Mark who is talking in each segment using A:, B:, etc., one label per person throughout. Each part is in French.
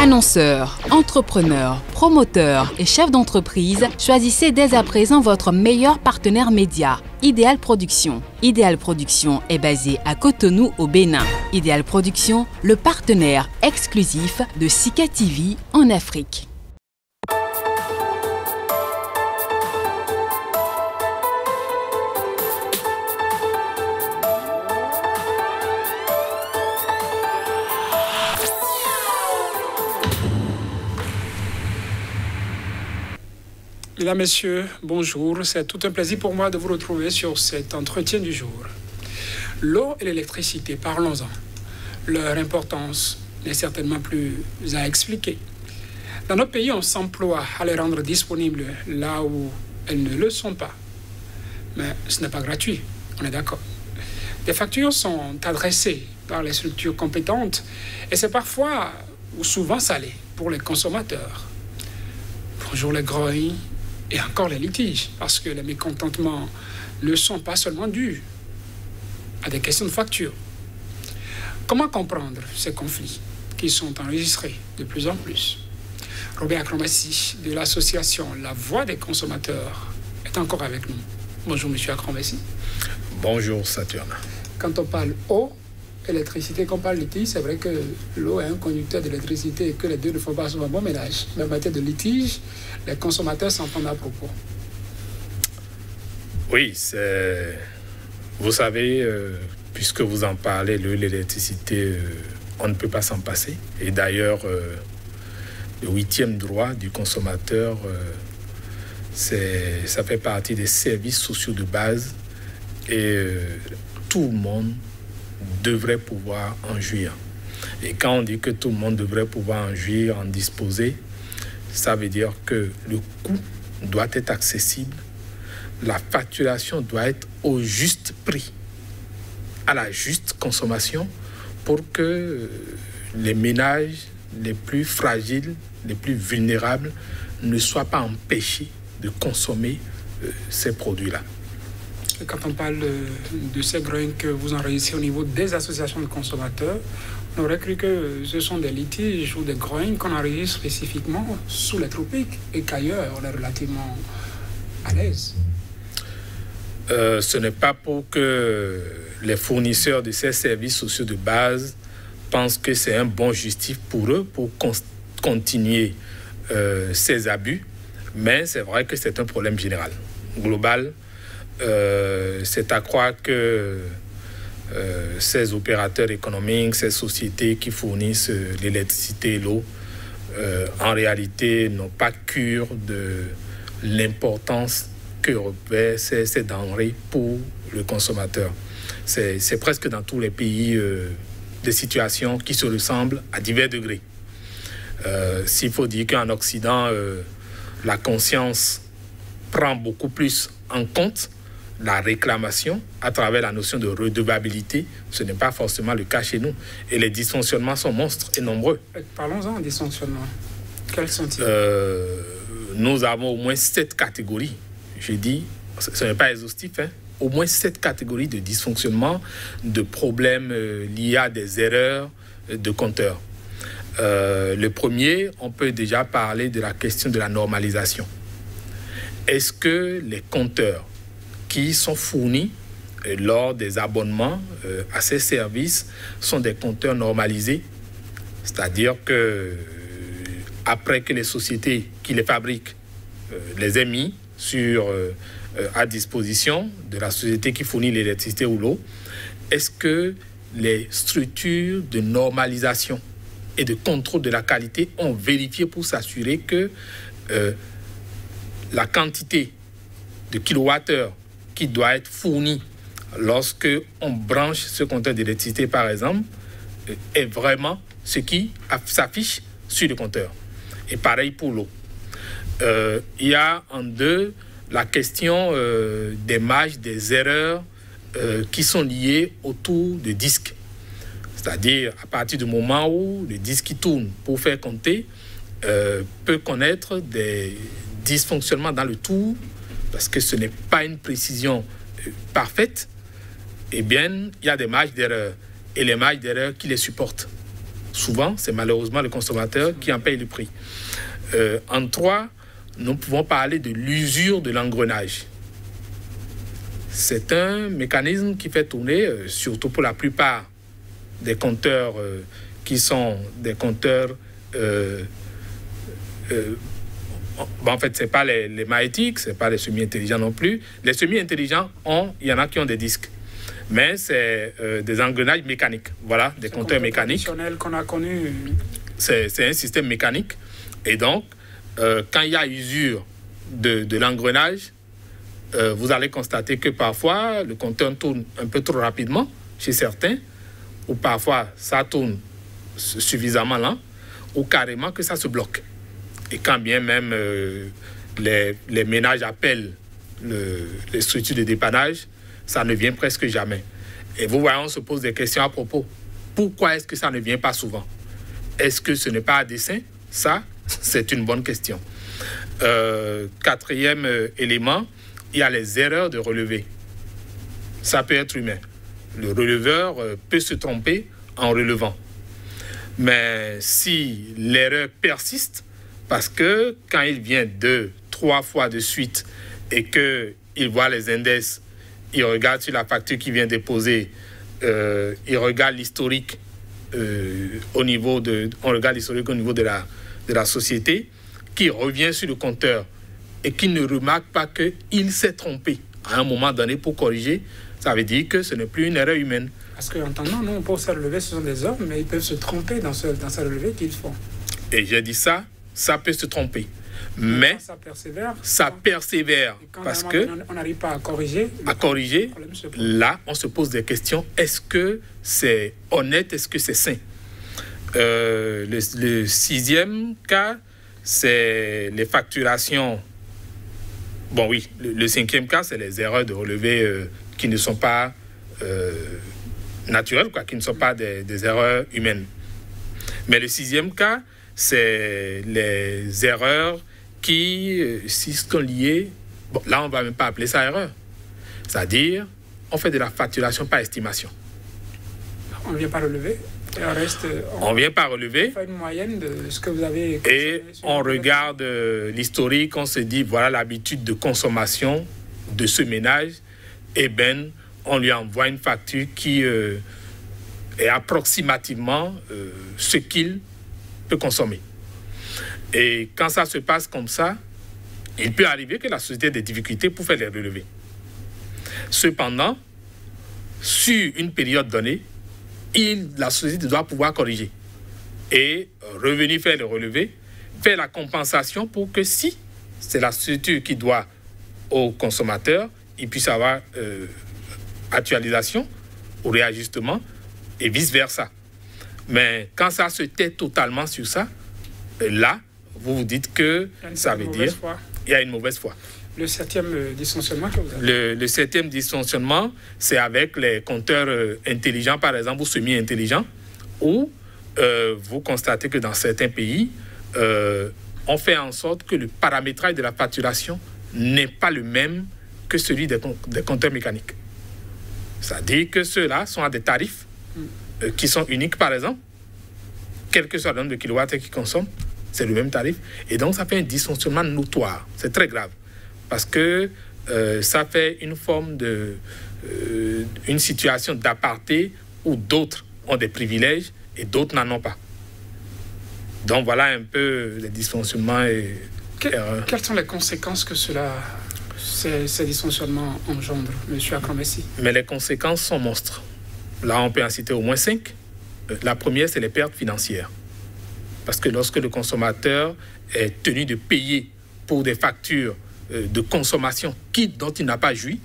A: Annonceurs, entrepreneurs, promoteurs et chefs d'entreprise, choisissez dès à présent votre meilleur partenaire média, Ideal Production. Ideal Production est basé à Cotonou au Bénin. Ideal Production, le partenaire exclusif de Sika TV en Afrique.
B: Mesdames, Messieurs, bonjour. C'est tout un plaisir pour moi de vous retrouver sur cet entretien du jour. L'eau et l'électricité, parlons-en. Leur importance n'est certainement plus à expliquer. Dans notre pays, on s'emploie à les rendre disponibles là où elles ne le sont pas. Mais ce n'est pas gratuit, on est d'accord. Des factures sont adressées par les structures compétentes et c'est parfois ou souvent salé pour les consommateurs. Bonjour les grogne et encore les litiges, parce que les mécontentements ne sont pas seulement dus à des questions de facture. Comment comprendre ces conflits qui sont enregistrés de plus en plus? Robert Akromessi de l'association La Voix des consommateurs est encore avec nous. Bonjour Monsieur Akromessi.
C: Bonjour Saturne.
B: Quand on parle eau, électricité, qu'on parle litige, c'est vrai que l'eau est un conducteur d'électricité et que les deux ne font pas souvent bon ménage. Mais en matière de litige, les consommateurs s'entendent à propos.
C: Oui, c'est... Vous savez, puisque vous en parlez, l'électricité, on ne peut pas s'en passer. Et d'ailleurs, le 8e droit du consommateur, ça fait partie des services sociaux de base et tout le monde devrait pouvoir en jouir. Et quand on dit que tout le monde devrait pouvoir en jouir, en disposer, ça veut dire que le coût doit être accessible, la facturation doit être au juste prix, à la juste consommation, pour que les ménages les plus fragiles, les plus vulnérables, ne soient pas empêchés de consommer ces produits-là.
B: Quand on parle de ces grognes que vous enregistrez au niveau des associations de consommateurs, on aurait cru que ce sont des litiges ou des grognes qu'on enregistre spécifiquement sous les tropiques et qu'ailleurs on est relativement à l'aise.
C: Ce n'est pas pour que les fournisseurs de ces services sociaux de base pensent que c'est un bon justif pour eux pour continuer ces abus, mais c'est vrai que c'est un problème général, global. C'est à croire que ces opérateurs économiques, ces sociétés qui fournissent l'électricité et l'eau, en réalité n'ont pas cure de l'importance que revêtent ces denrées pour le consommateur. C'est presque dans tous les pays des situations qui se ressemblent à divers degrés. S'il faut dire qu'en Occident, la conscience prend beaucoup plus en compte la réclamation à travers la notion de redevabilité, ce n'est pas forcément le cas chez nous. Et les dysfonctionnements sont monstres et nombreux.
B: Parlons-en des dysfonctionnements. Quels sont-ils?
C: Nous avons au moins 7 catégories. Je dis, ce n'est pas exhaustif, hein? Au moins 7 catégories de dysfonctionnements, de problèmes liés à des erreurs de compteurs. Le premier, on peut déjà parler de la question de la normalisation. Est-ce que les compteurs qui sont fournis lors des abonnements à ces services sont des compteurs normalisés, c'est-à-dire que après que les sociétés qui les fabriquent les aient mis à disposition de la société qui fournit l'électricité ou l'eau, est-ce que les structures de normalisation et de contrôle de la qualité ont vérifié pour s'assurer que la quantité de kilowattheures qui doit être fournie lorsque on branche ce compteur d'électricité, par exemple, est vraiment ce qui s'affiche sur le compteur. Et pareil pour l'eau. Il y a en deux la question des marges, des erreurs qui sont liées autour du disque. C'est-à-dire, à partir du moment où le disque qui tourne pour faire compter peut connaître des dysfonctionnements dans le tour, parce que ce n'est pas une précision parfaite, eh bien, il y a des marges d'erreur. Et les marges d'erreur qui les supportent. Souvent, c'est malheureusement le consommateur qui en paye le prix. En 3, nous pouvons parler de l'usure de l'engrenage. C'est un mécanisme qui fait tourner, surtout pour la plupart des compteurs qui sont des compteurs... en fait, ce n'est pas les magnétiques, ce n'est pas les semi-intelligents non plus. Les semi-intelligents, il y en a qui ont des disques. Mais c'est des engrenages mécaniques. Voilà, des compteurs mécaniques.
B: Qu'on a connu.
C: C'est un système mécanique. Et donc, quand il y a usure de l'engrenage, vous allez constater que parfois, le compteur tourne un peu trop rapidement chez certains, ou parfois, ça tourne suffisamment lent, ou carrément que ça se bloque. Et quand bien même les ménages appellent les structures de dépannage, ça ne vient presque jamais. Et vous voyez, on se pose des questions à propos. Pourquoi est-ce que ça ne vient pas souvent? Est-ce que ce n'est pas à dessein? Ça, c'est une bonne question. Quatrième élément, il y a les erreurs de relevé. Ça peut être humain. Le releveur peut se tromper en relevant. Mais si l'erreur persiste, parce que quand il vient 2, 3 fois de suite et qu'il voit les indices, il regarde sur la facture qu'il vient déposer, il regarde l'historique au niveau de la société, qui revient sur le compteur et qui ne remarque pas qu'il s'est trompé à un moment donné pour corriger, ça veut dire que ce n'est plus une erreur humaine.
B: Parce qu'entendant, nous, pour se relever, ce sont des hommes, mais ils peuvent se tromper dans ce relevé qu'ils font.
C: Et j'ai dit ça peut se tromper. Mais ça persévère parce que
B: on n'arrive pas à corriger.
C: Là, on se pose des questions. Est-ce que c'est honnête? Est-ce que c'est sain? Le 6e cas, c'est les facturations. Bon, oui, le 5e cas, c'est les erreurs de relevé qui ne sont pas naturelles, qui ne sont pas des erreurs humaines. Mais le 6e cas, c'est les erreurs qui, si sont liées, bon, là, on ne va même pas appeler ça erreur. C'est-à-dire, on fait de la facturation par estimation.
B: On ne vient pas relever.
C: On ne vient pas relever.
B: On fait une moyenne de ce que vous avez consommé.
C: Et on regarde l'historique, on se dit, voilà l'habitude de consommation de ce ménage. Et ben, on lui envoie une facture qui est approximativement ce qu'il peut consommer. Et quand ça se passe comme ça, il peut arriver que la société ait des difficultés pour faire les relevés. Cependant, sur une période donnée, la société doit pouvoir corriger et revenir faire le relevé, faire la compensation pour que si c'est la structure qui doit au consommateur, il puisse avoir actualisation ou réajustement et vice-versa. Mais quand ça se tait totalement sur ça, là, vous vous dites que ça veut dire qu'il y a une mauvaise foi.
B: Le 7e dysfonctionnement que vous avez?
C: Le 7e dysfonctionnement, c'est avec les compteurs intelligents, par exemple, ou semi-intelligents, où vous constatez que dans certains pays, on fait en sorte que le paramétrage de la facturation n'est pas le même que celui des compteurs mécaniques. C'est-à-dire que ceux-là sont à des tarifs qui sont uniques, par exemple, quel que soit le nombre de kilowatts qu'ils consomment, c'est le même tarif. Et donc, ça fait un dysfonctionnement notoire. C'est très grave. Parce que ça fait une forme une situation d'aparté où d'autres ont des privilèges et d'autres n'en ont pas. Donc, voilà un peu les dysfonctionnements.
B: Quelles sont les conséquences que ces dysfonctionnements engendrent, M. Akromessi?
C: Mais les conséquences sont monstres. Là, on peut en citer au moins 5. La première, c'est les pertes financières. Parce que lorsque le consommateur est tenu de payer pour des factures de consommation dont il n'a pas joui,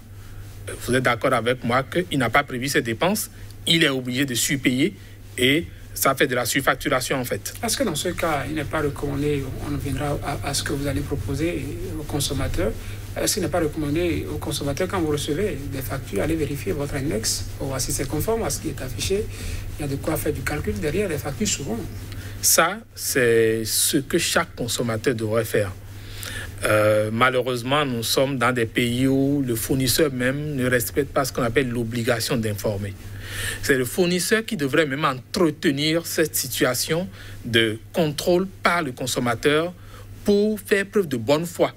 C: vous êtes d'accord avec moi qu'il n'a pas prévu ses dépenses, il est obligé de surpayer et ça fait de la surfacturation en fait.
B: Est-ce que dans ce cas, il n'est pas recommandé, on viendra à ce que vous allez proposer aux consommateurs, est-ce qu'il n'est pas recommandé aux consommateurs quand vous recevez des factures, allez vérifier votre index pour voir si c'est conforme à ce qui est affiché? Il y a de quoi faire du calcul derrière les factures souvent.
C: Ça, c'est ce que chaque consommateur devrait faire. Malheureusement, nous sommes dans des pays où le fournisseur même ne respecte pas ce qu'on appelle l'obligation d'informer. C'est le fournisseur qui devrait même entretenir cette situation de contrôle par le consommateur pour faire preuve de bonne foi.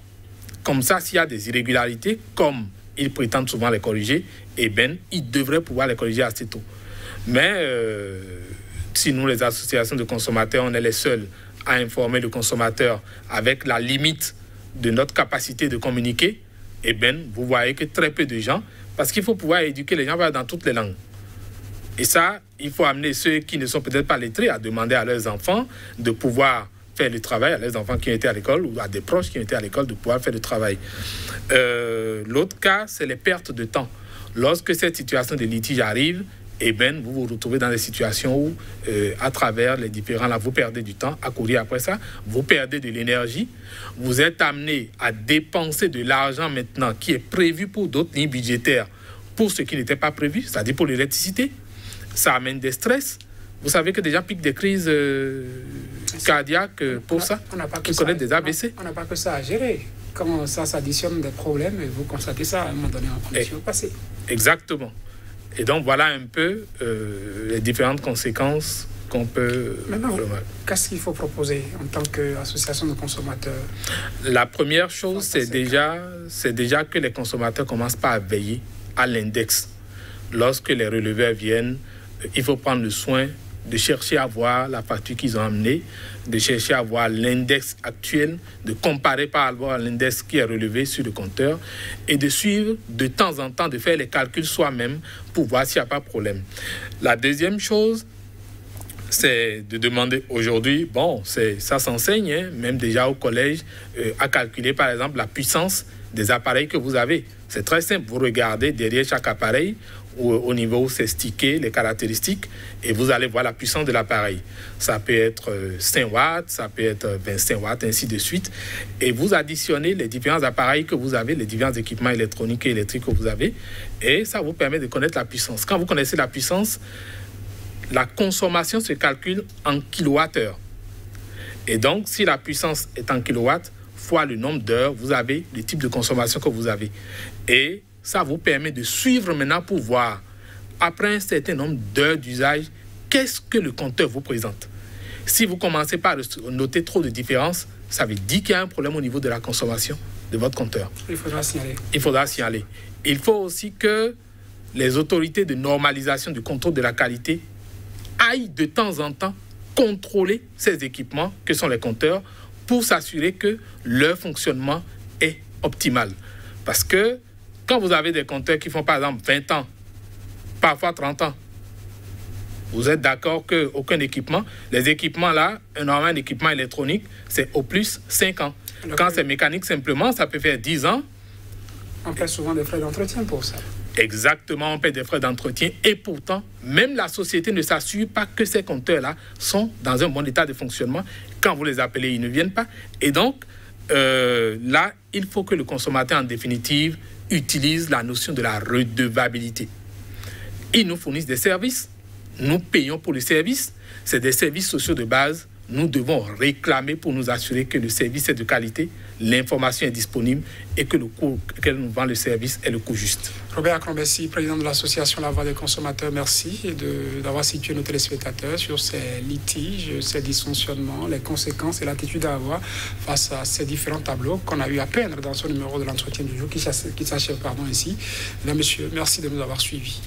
C: Comme ça, s'il y a des irrégularités, comme ils prétendent souvent les corriger, eh bien, ils devraient pouvoir les corriger assez tôt. Mais si nous, les associations de consommateurs, on est les seuls à informer le consommateur avec la limite de notre capacité de communiquer, eh bien, vous voyez que très peu de gens, parce qu'il faut pouvoir éduquer les gens dans toutes les langues. Et ça, il faut amener ceux qui ne sont peut-être pas lettrés à demander à leurs enfants de pouvoir faire le travail, à leurs enfants qui ont été à l'école ou à des proches qui ont été à l'école de pouvoir faire le travail. L'autre cas, c'est les pertes de temps. Lorsque cette situation de litige arrive, eh bien, vous vous retrouvez dans des situations où, à travers les différents, là, vous perdez du temps à courir après ça, vous perdez de l'énergie, vous êtes amené à dépenser de l'argent maintenant qui est prévu pour d'autres lignes budgétaires pour ce qui n'était pas prévu, c'est-à-dire pour l'électricité. Ça amène des stress. Vous savez que des gens piquent des crises cardiaques pour ça, qui connaissent des AVC.
B: On n'a pas que ça à gérer. Quand ça s'additionne des problèmes, vous constatez ça à un moment donné en condition passée.
C: Exactement. Et donc, voilà un peu les différentes conséquences qu'on peut...
B: Maintenant, qu'est-ce qu'il faut proposer en tant qu'association de consommateurs?
C: La première chose, c'est déjà que les consommateurs ne commencent pas à veiller à l'index. Lorsque les releveurs viennent, il faut prendre le soin de chercher à voir la facture qu'ils ont amenée, de chercher à voir l'index actuel, de comparer par rapport à l'index qui est relevé sur le compteur et de suivre de temps en temps, de faire les calculs soi-même pour voir s'il n'y a pas de problème. La deuxième chose, c'est de demander aujourd'hui, bon, ça s'enseigne, hein, même déjà au collège, à calculer par exemple la puissance des appareils que vous avez. C'est très simple, vous regardez derrière chaque appareil, au niveau où c'est stické, les caractéristiques, et vous allez voir la puissance de l'appareil. Ça peut être 5 watts, ça peut être 25 watts, ainsi de suite. Et vous additionnez les différents appareils que vous avez, les différents équipements électroniques et électriques que vous avez, et ça vous permet de connaître la puissance. Quand vous connaissez la puissance, la consommation se calcule en kilowattheure. Et donc, si la puissance est en kilowatts, fois le nombre d'heures, vous avez le type de consommation que vous avez. Et ça vous permet de suivre maintenant pour voir, après un certain nombre d'heures d'usage, qu'est-ce que le compteur vous présente. Si vous commencez par noter trop de différences, ça veut dire qu'il y a un problème au niveau de la consommation de votre compteur.
B: Il faudra signaler.
C: Il faudra signaler. Il faut aussi que les autorités de normalisation du contrôle de la qualité aillent de temps en temps contrôler ces équipements que sont les compteurs pour s'assurer que leur fonctionnement est optimal. Parce que quand vous avez des compteurs qui font par exemple 20 ans, parfois 30 ans, vous êtes d'accord qu'aucun équipement, les équipements là, un équipement électronique, c'est au plus 5 ans. Alors quand c'est mécanique simplement, ça peut faire 10 ans.
B: On paie souvent des frais d'entretien pour ça.
C: Exactement, on paie des frais d'entretien et pourtant, même la société ne s'assure pas que ces compteurs-là sont dans un bon état de fonctionnement. Quand vous les appelez, ils ne viennent pas. Et donc, là, il faut que le consommateur, en définitive, utilise la notion de la redevabilité. Ils nous fournissent des services, nous payons pour le service, c'est des services sociaux de base, nous devons réclamer pour nous assurer que le service est de qualité, l'information est disponible et que le coût auquel nous vend le service est le coût juste.
B: Robert Acron-Bessy, président de l'association La Voix des consommateurs, merci d'avoir situé nos téléspectateurs sur ces litiges, ces dysfonctionnements, les conséquences et l'attitude à avoir face à ces différents tableaux qu'on a eu à peindre dans ce numéro de l'entretien du jour qui s'achève ici. Mesdames, Messieurs, merci de nous avoir suivis.